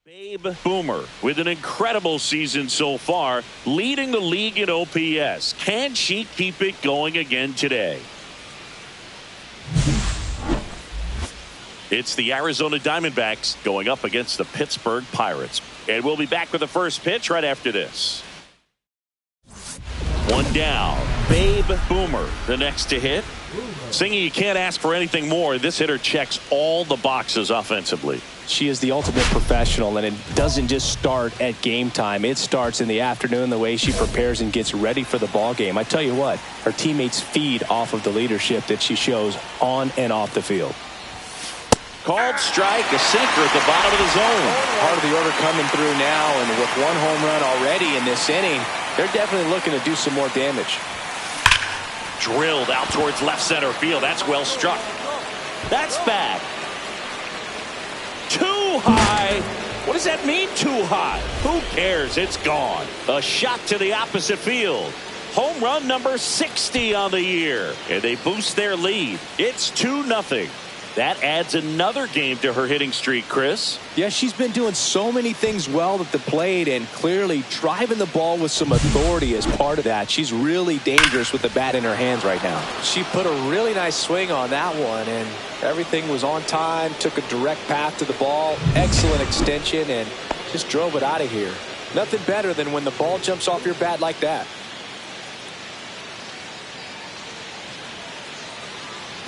Babe Boomer with an incredible season so far, leading the league in OPS. Can she keep it going again today? It's the Arizona Diamondbacks going up against the Pittsburgh Pirates. And we'll be back with the first pitch right after this. One down. Babe Boomer, the next to hit. Singing, you can't ask for anything more. This hitter checks all the boxes offensively. She is the ultimate professional, and it doesn't just start at game time. It starts in the afternoon, the way she prepares and gets ready for the ball game. I tell you what, her teammates feed off of the leadership that she shows on and off the field. Called strike, a sinker at the bottom of the zone. Part of the order coming through now, and with one home run already in this inning, they're definitely looking to do some more damage. Drilled out towards left center field. That's well struck. That's bad. Too high. What does that mean, too high? Who cares? It's gone. A shot to the opposite field. Home run number 60 on the year. And they boost their lead. It's 2-0. That adds another game to her hitting streak, Chris. Yeah, she's been doing so many things well at the plate and clearly driving the ball with some authority as part of that. She's really dangerous with the bat in her hands right now. She put a really nice swing on that one, and everything was on time, took a direct path to the ball, excellent extension, and just drove it out of here. Nothing better than when the ball jumps off your bat like that.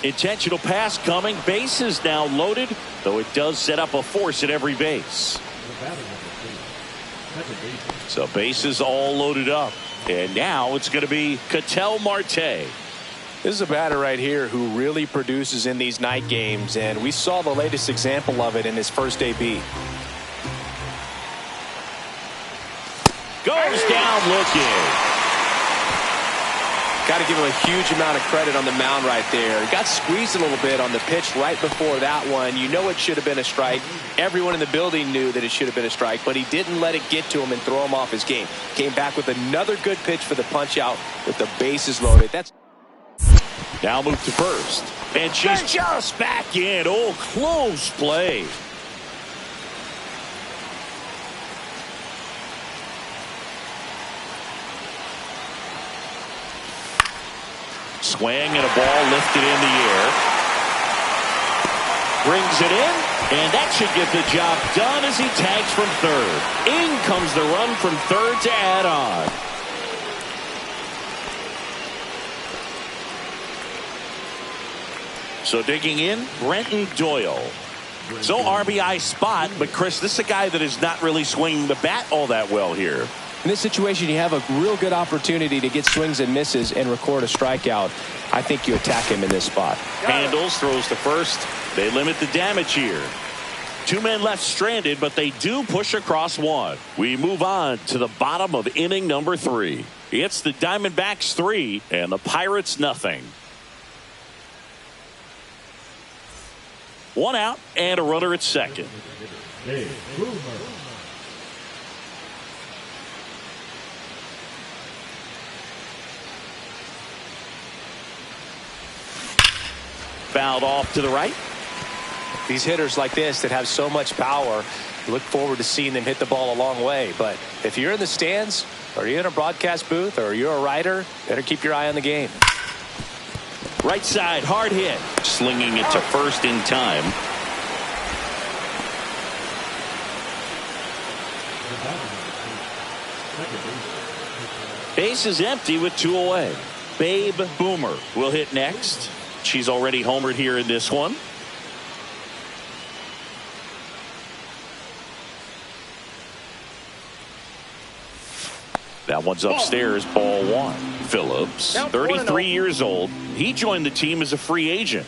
Intentional pass coming. Bases now loaded, though it does set up a force at every base. So bases all loaded up. And now it's going to be Ketel Marte. This is a batter right here who really produces in these night games, and we saw the latest example of it in his first AB. Goes down looking. Got to give him a huge amount of credit on the mound right there. He got squeezed a little bit on the pitch right before that one. You know it should have been a strike. Everyone in the building knew that it should have been a strike, but he didn't let it get to him and throw him off his game. Came back with another good pitch for the punch out with the bases loaded. That's now moved to first. And she's just back in. Oh, close play. Swing and a ball lifted in the air. Brings it in, and that should get the job done as he tags from third. In comes the run from third to add on. So digging in, Brenton Doyle. So RBI spot, but Chris, this is a guy that is not really swinging the bat all that well here. In this situation, you have a real good opportunity to get swings and misses and record a strikeout. I think you attack him in this spot. Handles, throws to first. They limit the damage here. Two men left stranded, but they do push across one. We move on to the bottom of inning number 3. It's the Diamondbacks 3 and the Pirates nothing. One out and a runner at second. Fouled off to the right. These hitters like this that have so much power, look forward to seeing them hit the ball a long way. But if you're in the stands, or you're in a broadcast booth, or you're a writer, better keep your eye on the game. Right side, hard hit. Slinging it to first in time. Base is empty with 2 away. Babe Boomer will hit next. She's already homered here in this one. That one's upstairs, ball 1. Phillips, 33 years old. He joined the team as a free agent.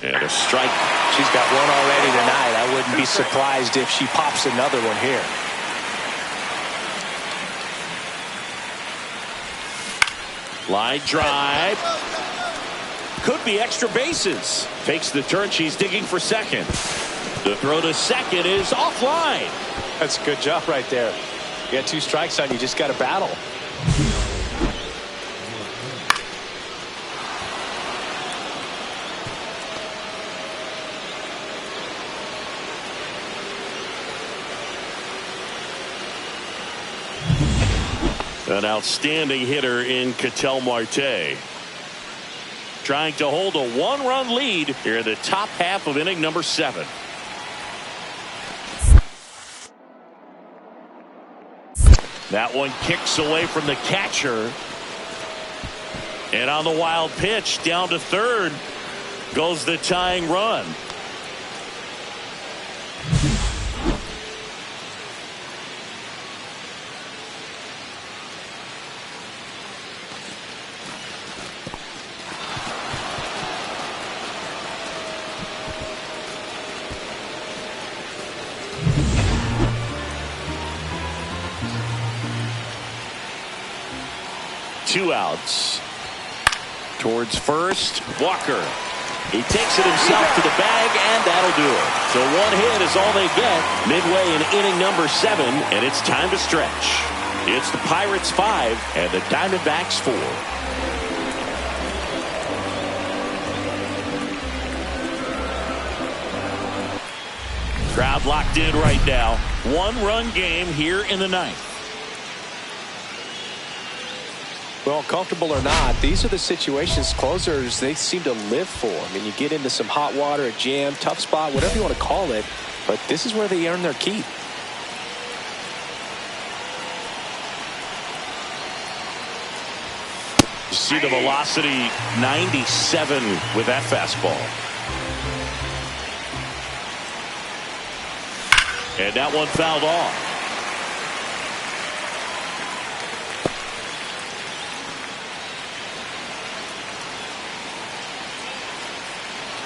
And a strike. She's got one already tonight. I wouldn't be surprised if she pops another one here. Line drive. Could be extra bases. Takes the turn. She's digging for second. The throw to second is offline. That's a good job right there. You got 2 strikes on you, just got to battle. An outstanding hitter in Ketel Marte. Trying to hold a 1-run lead here in the top half of inning number 7. That one kicks away from the catcher. And on the wild pitch down to third goes the tying run. Two outs. Towards first, Walker. He takes it himself to the bag, and that'll do it. So 1 hit is all they get midway in inning number 7, and it's time to stretch. It's the Pirates 5 and the Diamondbacks 4. Crowd locked in right now. 1-run game here in the 9th. Well, comfortable or not, these are the situations closers they seem to live for. I mean, you get into some hot water, a jam, tough spot, whatever you want to call it, but this is where they earn their keep. You see the velocity 97 with that fastball. And that one fouled off.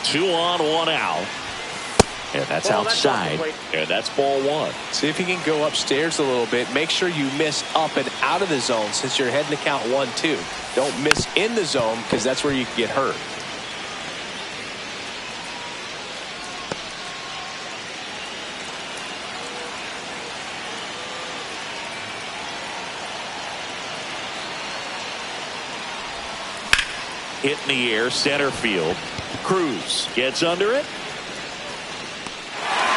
Two on, 1 out. And that's outside. And that's ball 1. See if you can go upstairs a little bit. Make sure you miss up and out of the zone since you're heading to count 1-2. Don't miss in the zone because that's where you can get hurt. Hit in the air, center field. Cruz gets under it.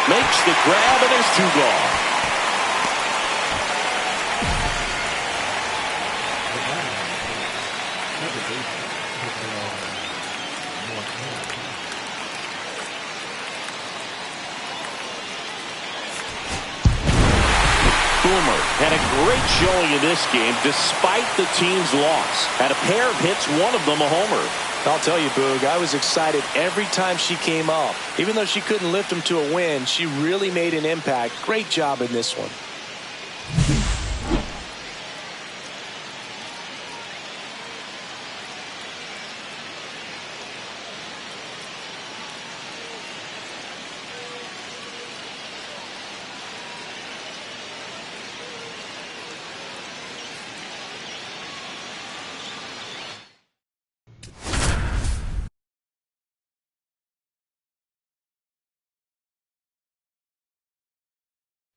Makes the grab, and there's 2 gone. Boomer had a great showing in this game despite the team's loss. Had a pair of hits, one of them a homer. I'll tell you, Boog, I was excited every time she came up. Even though she couldn't lift them to a win, she really made an impact. Great job in this one.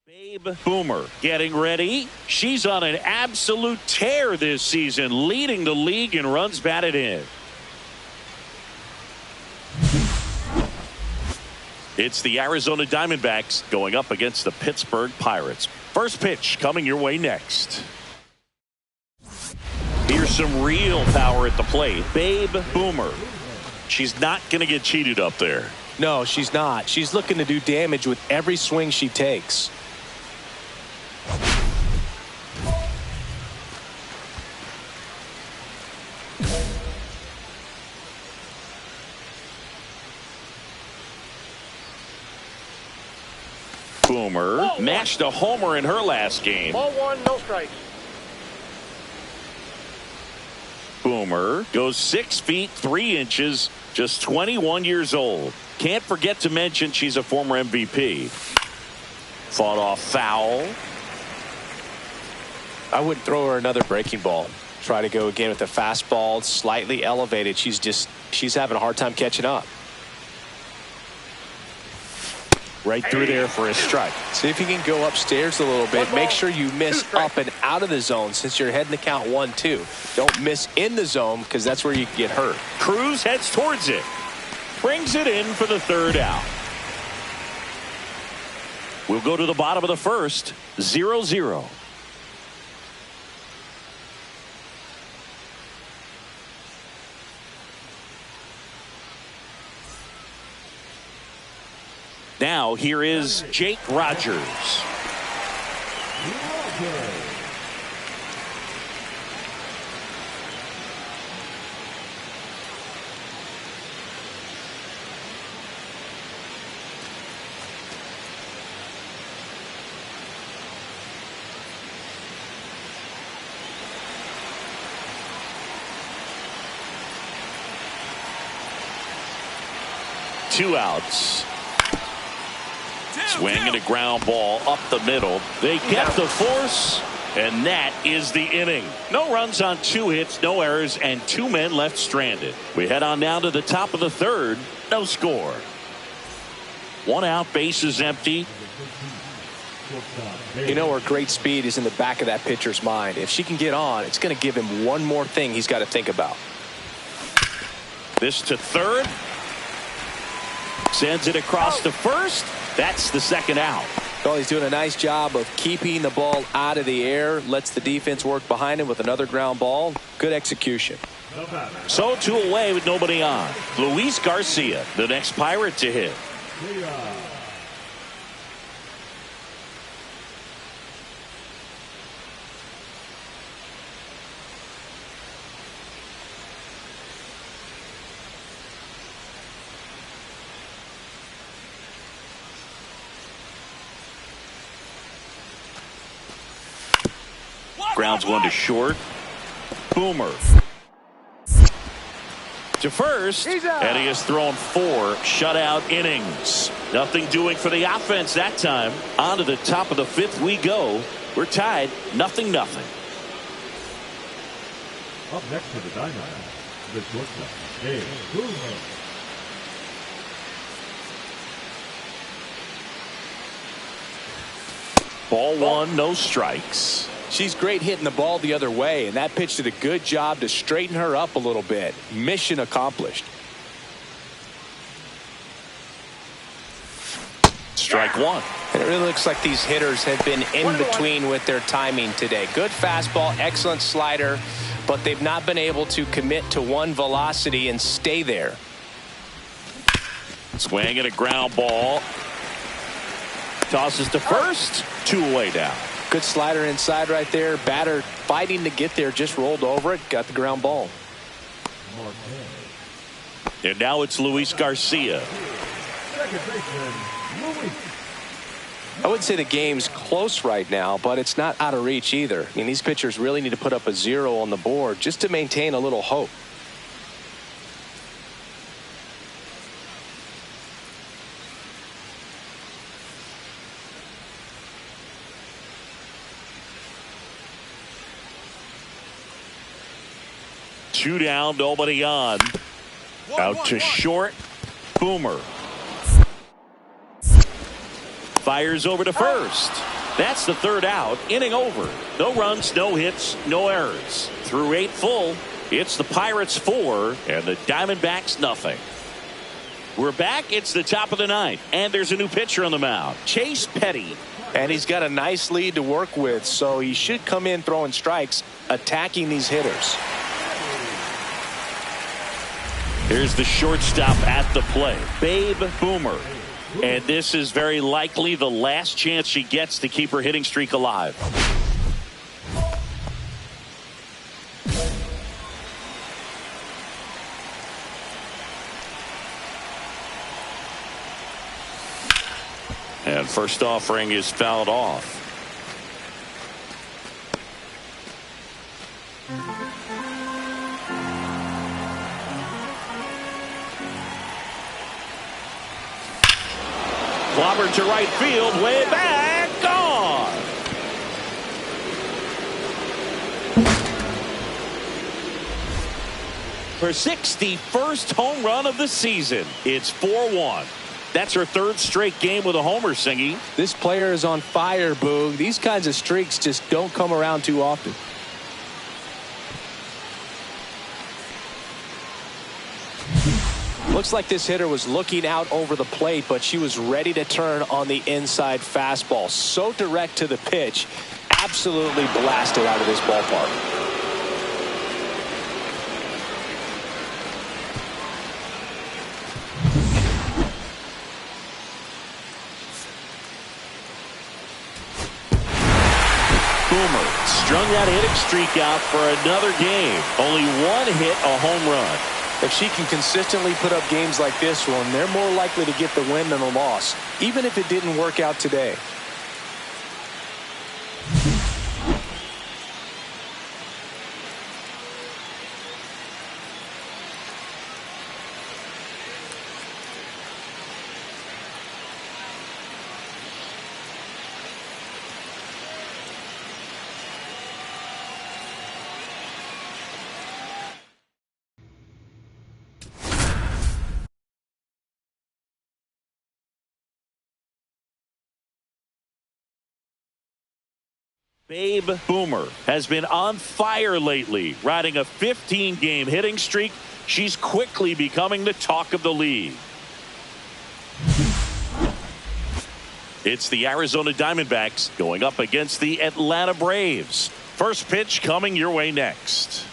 Babe Boomer getting ready. She's on an absolute tear this season, leading the league in runs batted in. It's the Arizona Diamondbacks going up against the Pittsburgh Pirates. First pitch coming your way next. Here's some real power at the plate. Babe Boomer. She's not going to get cheated up there. No, she's not. She's looking to do damage with every swing she takes. Boomer matched a homer in her last game. Ball 1, no strikes. Boomer goes 6 feet 3 inches, just 21 years old. Can't forget to mention she's a former MVP. Fought off foul. I wouldn't throw her another breaking ball. Try to go again with the fastball, slightly elevated. She's having a hard time catching up. Right through there for a strike. See if you can go upstairs a little bit. Make sure you miss up and out of the zone since you're heading to count 1-2. Don't miss in the zone because that's where you can get hurt. Cruz heads towards it. Brings it in for the third out. We'll go to the bottom of the first. 0-0. Now here is Jake Rogers. Two outs. Swinging a ground ball up the middle. They get the force, and that is the inning. No runs on 2 hits, no errors, and 2 men left stranded. We head on down to the top of the third. No score. 1 out, bases empty. You know, her great speed is in the back of that pitcher's mind. If she can get on, it's going to give him one more thing he's got to think about. This to third. Sends it across to first. That's the second out. Well, he's doing a nice job of keeping the ball out of the air. Lets the defense work behind him with another ground ball. Good execution. So 2 away with nobody on. Luis Garcia, the next Pirate to hit. Grounds one to short. Boomer to first, and he has thrown 4 shutout innings. Nothing doing for the offense that time. On to the top of the 5th we go. We're tied 0-0. Up next to the diamond, the shortstop, Boomer. Ball 1, no strikes. She's great hitting the ball the other way, and that pitch did a good job to straighten her up a little bit. Mission accomplished. Strike 1. And it really looks like these hitters have been in between with their timing today. Good fastball, excellent slider, but they've not been able to commit to one velocity and stay there. Swinging a ground ball. Tosses to first. 2 away down. Good slider inside right there. Batter fighting to get there, just rolled over it, got the ground ball. And now it's Luis Garcia. I wouldn't say the game's close right now, but it's not out of reach either. I mean, these pitchers really need to put up a 0 on the board just to maintain a little hope. Two down, nobody on. Out to short. Boomer fires over to first. That's the 3rd out. Inning over. No runs, no hits, no errors. Through 8 full, it's the Pirates 4 and the Diamondbacks nothing. We're back. It's the top of the 9th, and there's a new pitcher on the mound, Chase Petty. And he's got a nice lead to work with, so he should come in throwing strikes, attacking these hitters. Here's the shortstop at the plate, Babe Boomer. And this is very likely the last chance she gets to keep her hitting streak alive. And first offering is fouled off. Clobbered to right field, way back, gone. Her 61st home run of the season. It's 4-1. That's her third straight game with a homer, Singy. This player is on fire, Boog. These kinds of streaks just don't come around too often. Looks like this hitter was looking out over the plate, but she was ready to turn on the inside fastball. So direct to the pitch. Absolutely blasted out of this ballpark. Boomer strung that hitting streak out for another game. Only one hit, a home run. If she can consistently put up games like this one, they're more likely to get the win than the loss, even if it didn't work out today. Babe Boomer has been on fire lately, riding a 15-game hitting streak. She's quickly becoming the talk of the league. It's the Arizona Diamondbacks going up against the Atlanta Braves. First pitch coming your way next.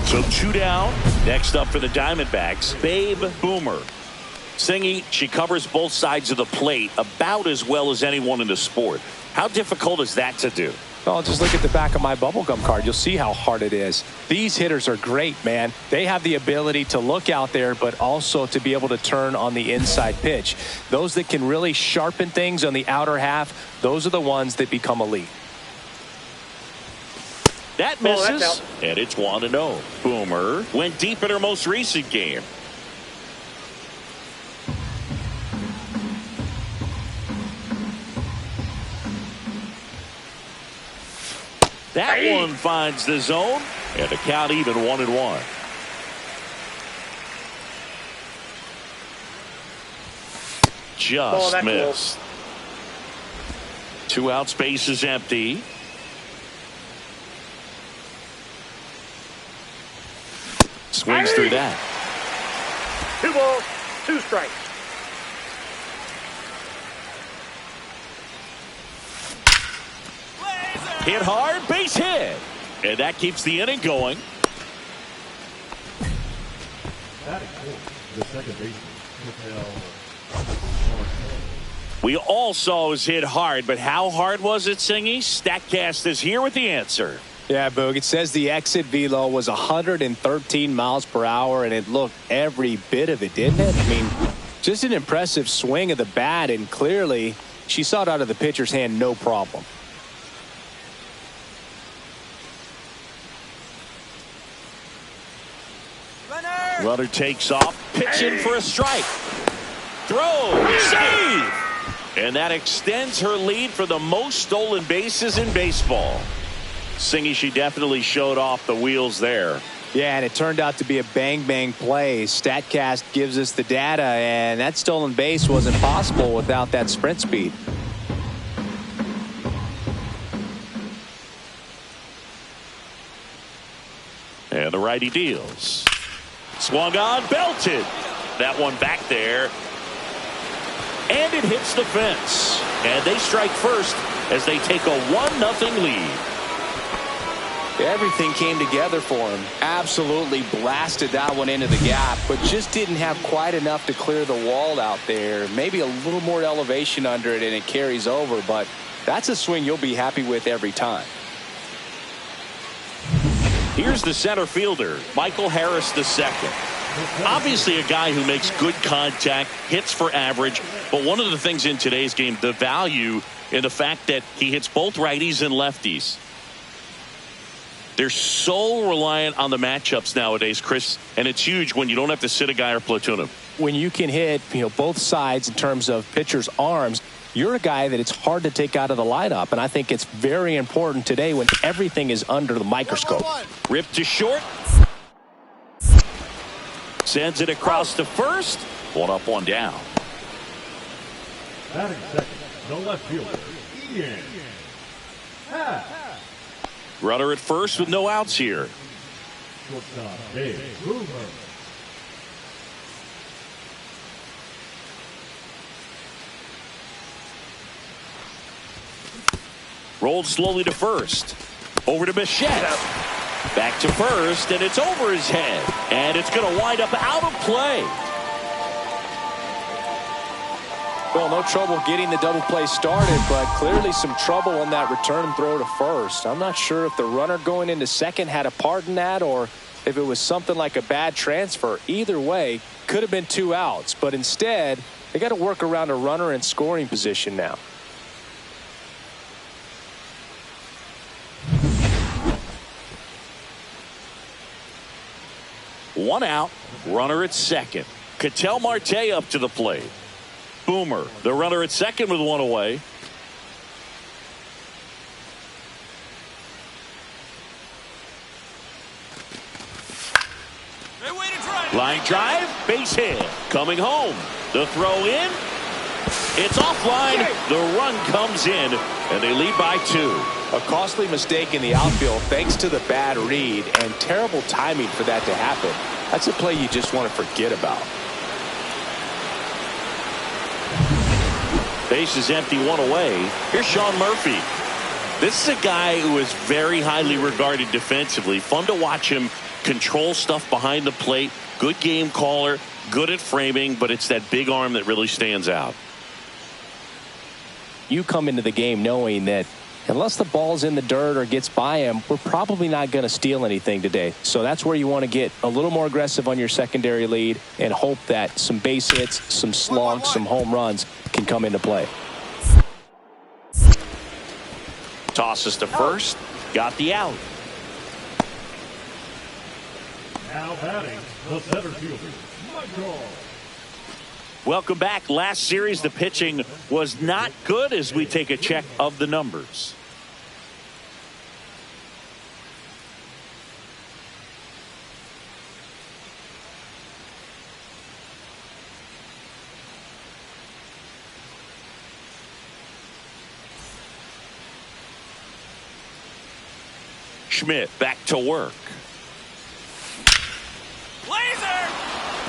So 2 down. Next up for the Diamondbacks, Babe Boomer. Singy, she covers both sides of the plate about as well as anyone in the sport. How difficult is that to do? Oh, just look at the back of my bubblegum card. You'll see how hard it is. These hitters are great, man. They have the ability to look out there, but also to be able to turn on the inside pitch. Those that can really sharpen things on the outer half, those are the ones that become elite. That misses, and it's 1-0. Boomer went deep in her most recent game. That one finds the zone, and the count even 1-1. Just missed. Close. 2 out, space is empty. Swings through that. 2 balls, 2 strikes. Hit hard, base hit. And that keeps the inning going. The second baseman. We all saw it was hit hard, but how hard was it, Singy? StatCast is here with the answer. Yeah, Boog, it says the exit velo was 113 miles per hour, and it looked every bit of it, didn't it? I mean, just an impressive swing of the bat, and clearly she saw it out of the pitcher's hand no problem. Runner takes off, pitching for a strike. Throw, save! And that extends her lead for the most stolen bases in baseball. Singy, she definitely showed off the wheels there. Yeah, and it turned out to be a bang-bang play. StatCast gives us the data, and that stolen base wasn't possible without that sprint speed. And the righty deals. Swung on, belted. That one back there. And it hits the fence. And they strike first as they take a 1-0 lead. Everything came together for him. Absolutely blasted that one into the gap, but just didn't have quite enough to clear the wall out there. Maybe a little more elevation under it and it carries over, but that's a swing you'll be happy with every time. Here's the center fielder, Michael Harris II. Obviously a guy who makes good contact, hits for average, but one of the things in today's game, the value in the fact that he hits both righties and lefties. They're so reliant on the matchups nowadays, Chris, and it's huge when you don't have to sit a guy or platoon him. When you can hit, both sides in terms of pitchers' arms, you're a guy that it's hard to take out of the lineup, and I think it's very important today when everything is under the microscope. Ripped to short. Sends it across to first. One up, one down. Batting second, the left fielder, Ian. Runner at first with no outs here. Shortstop, Dave Boomer. Rolled slowly to first. Over to Bichette. Back to first, and it's over his head. And it's going to wind up out of play. Well, no trouble getting the double play started, but clearly some trouble on that return throw to first. I'm not sure if the runner going into second had a part in that or if it was something like a bad transfer. Either way, could have been 2 outs, but instead, they got to work around a runner in scoring position now. One out, runner at second. Ketel Marte up to the plate. Boomer, the runner at second with one away. Line drive, base hit. Coming home. The throw in. It's offline. The run comes in, and they lead by 2. A costly mistake in the outfield thanks to the bad read and terrible timing for that to happen. That's a play you just want to forget about. Base is empty, one away. Here's Sean Murphy. This is a guy who is very highly regarded defensively. Fun to watch him control stuff behind the plate. Good game caller, good at framing, but it's that big arm that really stands out. You come into the game knowing that unless the ball's in the dirt or gets by him, we're probably not going to steal anything today. So that's where you want to get a little more aggressive on your secondary lead and hope that some base hits, some slugs, some home runs can come into play. Tosses to first. Got the out. Now batting, the center fielder, Michael. Welcome back. Last series, the pitching was not good as we take a check of the numbers. Schmidt back to work.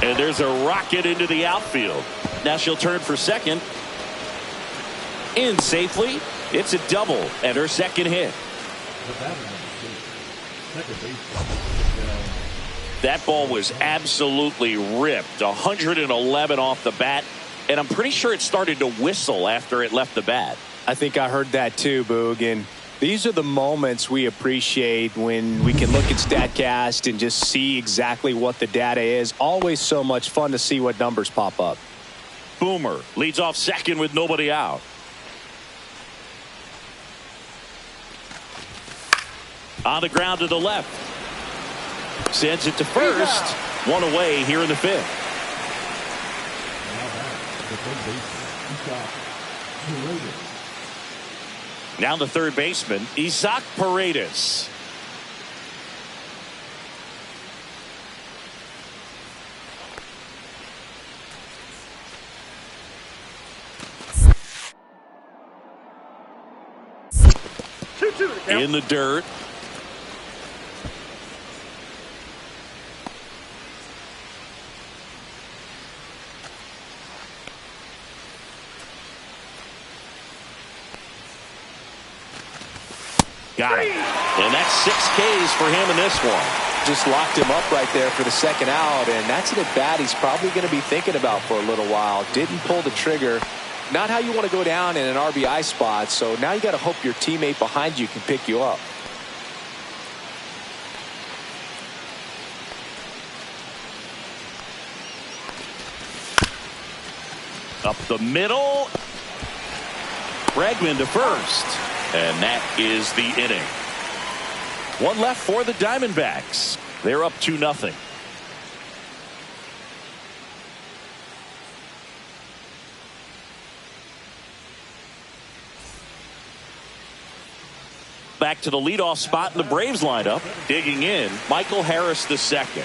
And there's a rocket into the outfield. Now she'll turn for second. In safely. It's a double and her second hit. That ball was absolutely ripped. 111 off the bat. And I'm pretty sure it started to whistle after it left the bat. I think I heard that too, Boog. And these are the moments we appreciate when we can look at StatCast and just see exactly what the data is. Always so much fun to see what numbers pop up. Boomer leads off second with nobody out. On the ground to the left. Sends it to first. One away here in the 5th. Now the third baseman, Isaac Paredes. In the dirt. Got it. And that's 6 Ks for him in this one. Just locked him up right there for the second out, and that's an at-bat he's probably going to be thinking about for a little while. Didn't pull the trigger. Not how you want to go down in an RBI spot, so now you got to hope your teammate behind you can pick you up. Up the middle. Bregman to first. And that is the inning. One left for the Diamondbacks. They're up 2-0. Back to the leadoff spot in the Braves lineup. Digging in, Michael Harris II.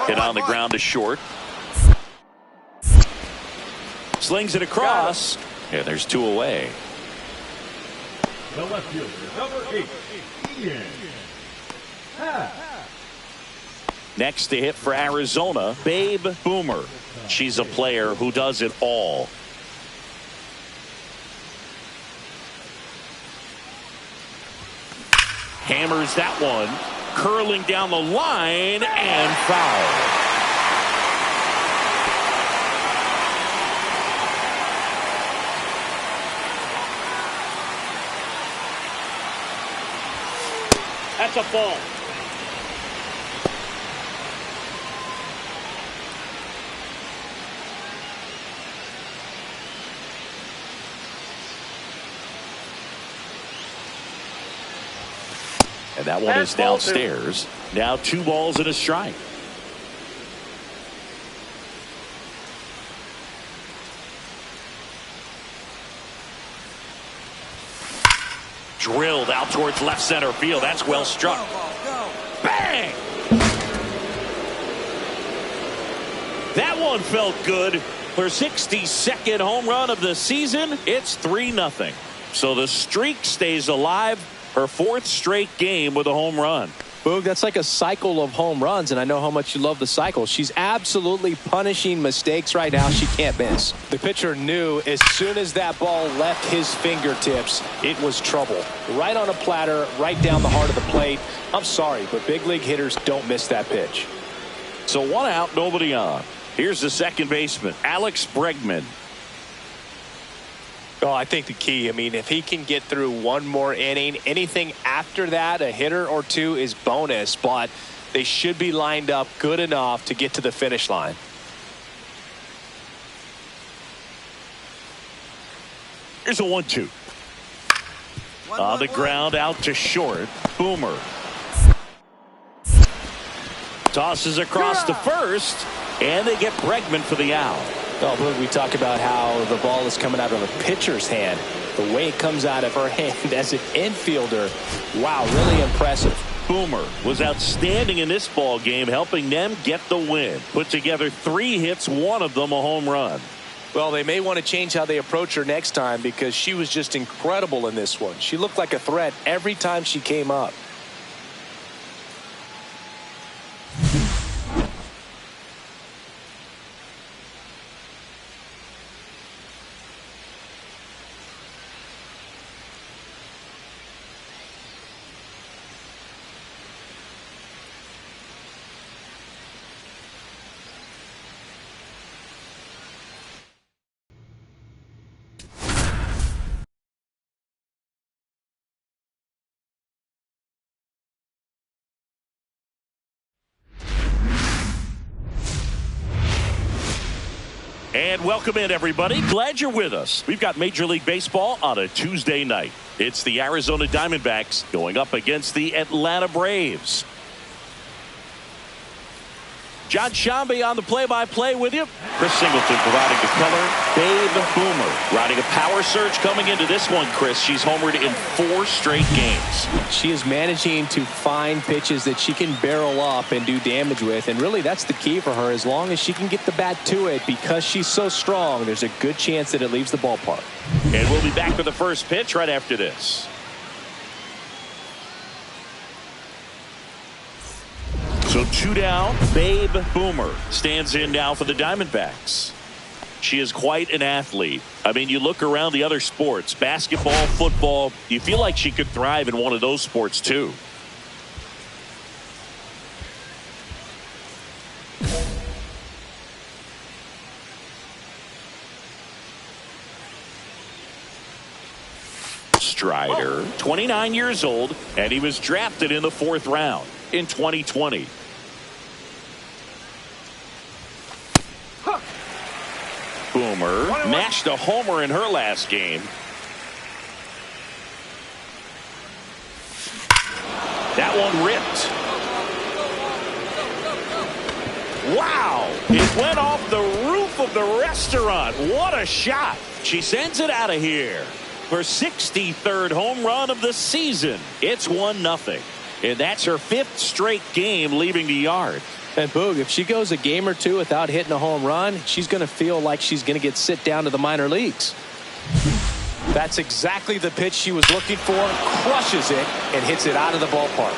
Hit on the ground to short. Slings it across. And there's 2 away. The left fielder, number 8, Ian. Next to hit for Arizona, Babe Boomer. She's a player who does it all. Hammers that one. Curling down the line and foul. That's a ball. And that one is downstairs. Now 2 balls and a strike. Drilled out towards left center field. That's well struck. Bang! That one felt good. Her 62nd home run of the season. It's 3-0. So the streak stays alive. Her 4th straight game with a home run. Boog, that's like a cycle of home runs, and I know how much you love the cycle. She's absolutely punishing mistakes right now. She can't miss. The pitcher knew as soon as that ball left his fingertips, it was trouble. Right on a platter, right down the heart of the plate. I'm sorry, but big league hitters don't miss that pitch. So 1 out, nobody on. Here's the second baseman, Alex Bregman. Oh, I think the key, I mean, if he can get through 1 more inning, anything after that, a hitter or 2 is bonus, but they should be lined up good enough to get to the finish line. Here's a 1-2. On the ground, out to short. Boomer. Tosses across to first, and they get Bregman for the out. Oh, Boog, we talk about how the ball is coming out of a pitcher's hand. The way it comes out of her hand as an infielder, wow, really impressive. Boomer was outstanding in this ball game, helping them get the win. Put together 3 hits, 1 of them a home run. Well, they may want to change how they approach her next time because she was just incredible in this one. She looked like a threat every time she came up. And welcome in, everybody. Glad you're with us. We've got Major League Baseball on a Tuesday night. It's the Arizona Diamondbacks going up against the Atlanta Braves. John Shambi on the play-by-play with you. Chris Singleton providing the color. Babe Boomer riding a power surge coming into this one, Chris. She's homered in 4 straight games. She is managing to find pitches that she can barrel up and do damage with, and really that's the key for her. As long as she can get the bat to it, because she's so strong, there's a good chance that it leaves the ballpark. And we'll be back with the first pitch right after this. So 2 down, Babe Boomer stands in now for the Diamondbacks. She is quite an athlete. I mean, you look around the other sports, basketball, football, you feel like she could thrive in one of those sports too. Strider, 29 years old, and he was drafted in the 4th round in 2020. Boomer mashed a homer in her last game. That one ripped. Wow! It went off the roof of the restaurant. What a shot. She sends it out of here. Her 63rd home run of the season. It's 1-0. And that's her 5th straight game leaving the yard. And Boog, if she goes a game or two without hitting a home run, she's going to feel like she's going to get sent down to the minor leagues. That's exactly the pitch she was looking for. Crushes it and hits it out of the ballpark.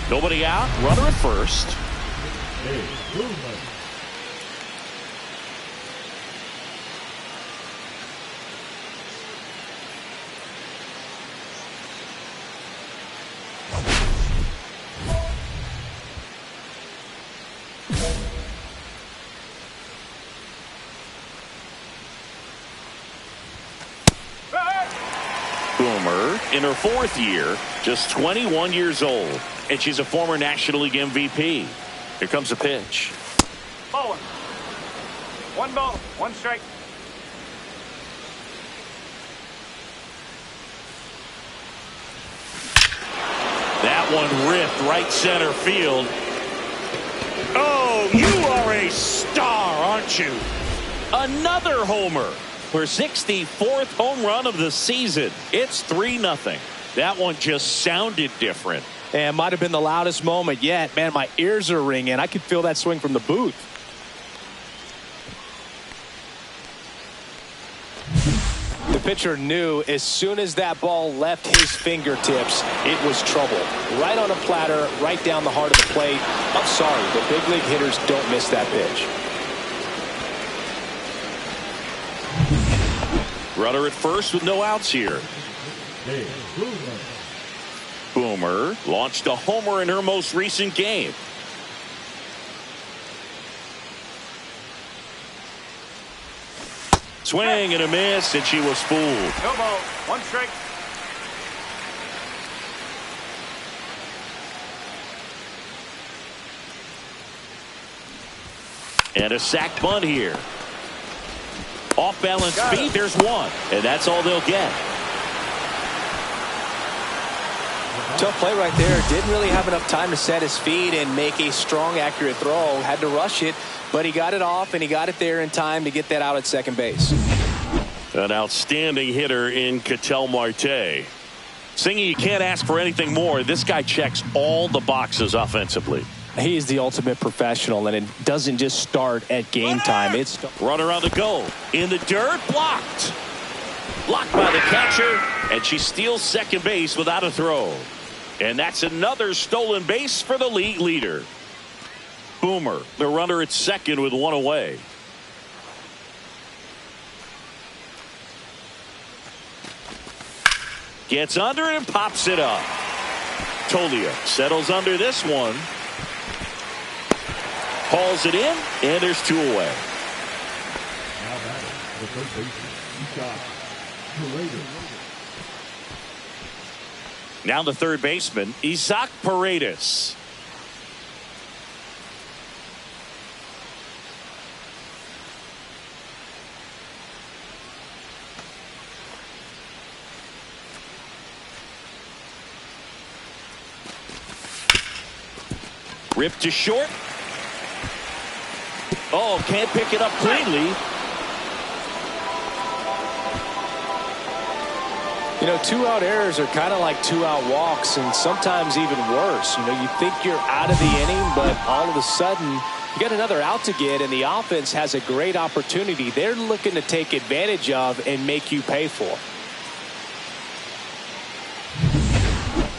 Nobody out. Runner at first. Boomer in her 4th year, just 21 years old, and she's a former National League MVP. Here comes the pitch. Ball. 1 ball, 1 strike. That one ripped right center field. Oh, you are a star, aren't you? Another homer. Her 64th home run of the season. It's 3-0. That one just sounded different. And might have been the loudest moment yet. Man, my ears are ringing. I could feel that swing from the booth. The pitcher knew as soon as that ball left his fingertips, it was trouble. Right on a platter, right down the heart of the plate. I'm sorry, the big league hitters don't miss that pitch. Runner at first with no outs here. Boomer launched a homer in her most recent game. Swing and a miss, and she was fooled. No ball, 1 strike. And a sac bunt here. Off balance speed, there's one. And that's all they'll get. Tough play right there. Didn't really have enough time to set his feet and make a strong, accurate throw. Had to rush it, but he got it off and he got it there in time to get that out at second base. An outstanding hitter in Ketel Marte. Singy, you can't ask for anything more. This guy checks all the boxes offensively. He's the ultimate professional, and it doesn't just start at game time. It's runner on the go. In the dirt, blocked. Blocked by the catcher, and she steals second base without a throw. And that's another stolen base for the league leader. Boomer, the runner at second with 1 away. Gets under it and pops it up. Tolia settles under this one. Hauls it in, and there's 2 away. Now batting, the third baseman, Now the third baseman, Isaac Paredes. Ripped to short. Oh, can't pick it up cleanly. You know, 2-out errors are kind of like 2-out walks, and sometimes even worse. You know, you think you're out of the inning, but all of a sudden you got another out to get, and the offense has a great opportunity they're looking to take advantage of and make you pay for.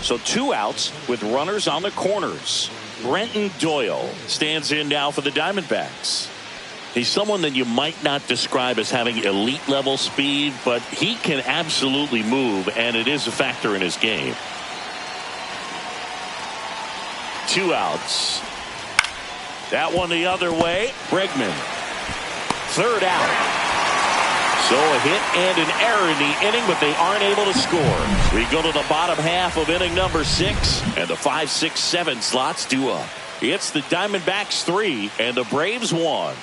So 2 outs with runners on the corners. Brenton Doyle stands in now for the Diamondbacks. He's someone that you might not describe as having elite level speed, but he can absolutely move, and it is a factor in his game. 2 outs. That one the other way. Bregman. 3rd out. So a hit and an error in the inning, but they aren't able to score. We go to the bottom half of inning number 6, and the 5, 6, 7 slots due up. It's the Diamondbacks 3 and the Braves 1.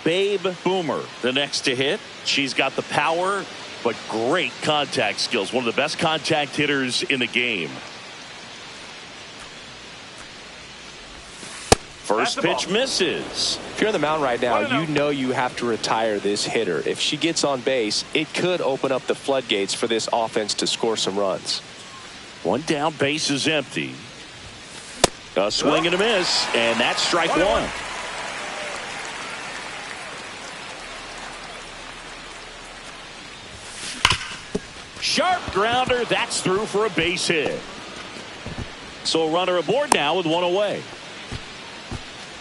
Babe Boomer, the next to hit. She's got the power, but great contact skills. One of the best contact hitters in the game. First pitch misses. If you're on the mound right now, you know you have to retire this hitter. If she gets on base, it could open up the floodgates for this offense to score some runs. One down, base is empty. A swing and a miss, and that's strike one. Sharp grounder, that's through for a base hit. So a runner aboard now with one away.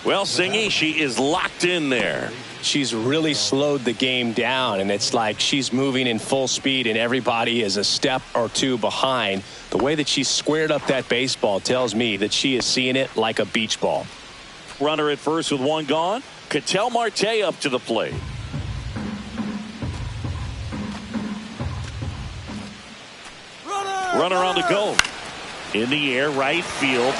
Well, Singy, she is locked in there. She's really slowed the game down, and it's like she's moving in full speed and everybody is a step or two behind. The way that she squared up that baseball tells me that she is seeing it like a beach ball. Runner at first with one gone. Ketel Marte up to the plate. Runner on the go. In the air, right field.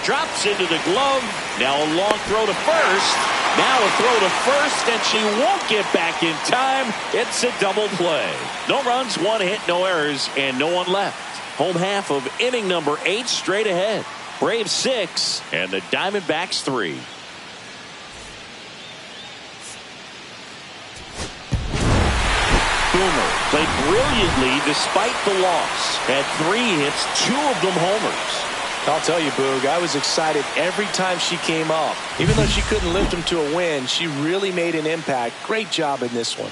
Drops into the glove. Now a long throw to first. Now a throw to first, and she won't get back in time. It's a double play. No runs, one hit, no errors, and no one left. Home half of inning number 8 straight ahead. Braves 6 and the Diamondbacks 3. Boomer played brilliantly despite the loss. Had 3 hits, 2 of them homers. I'll tell you, Boog, I was excited every time she came up. Even though she couldn't lift them to a win, she really made an impact. Great job in this one.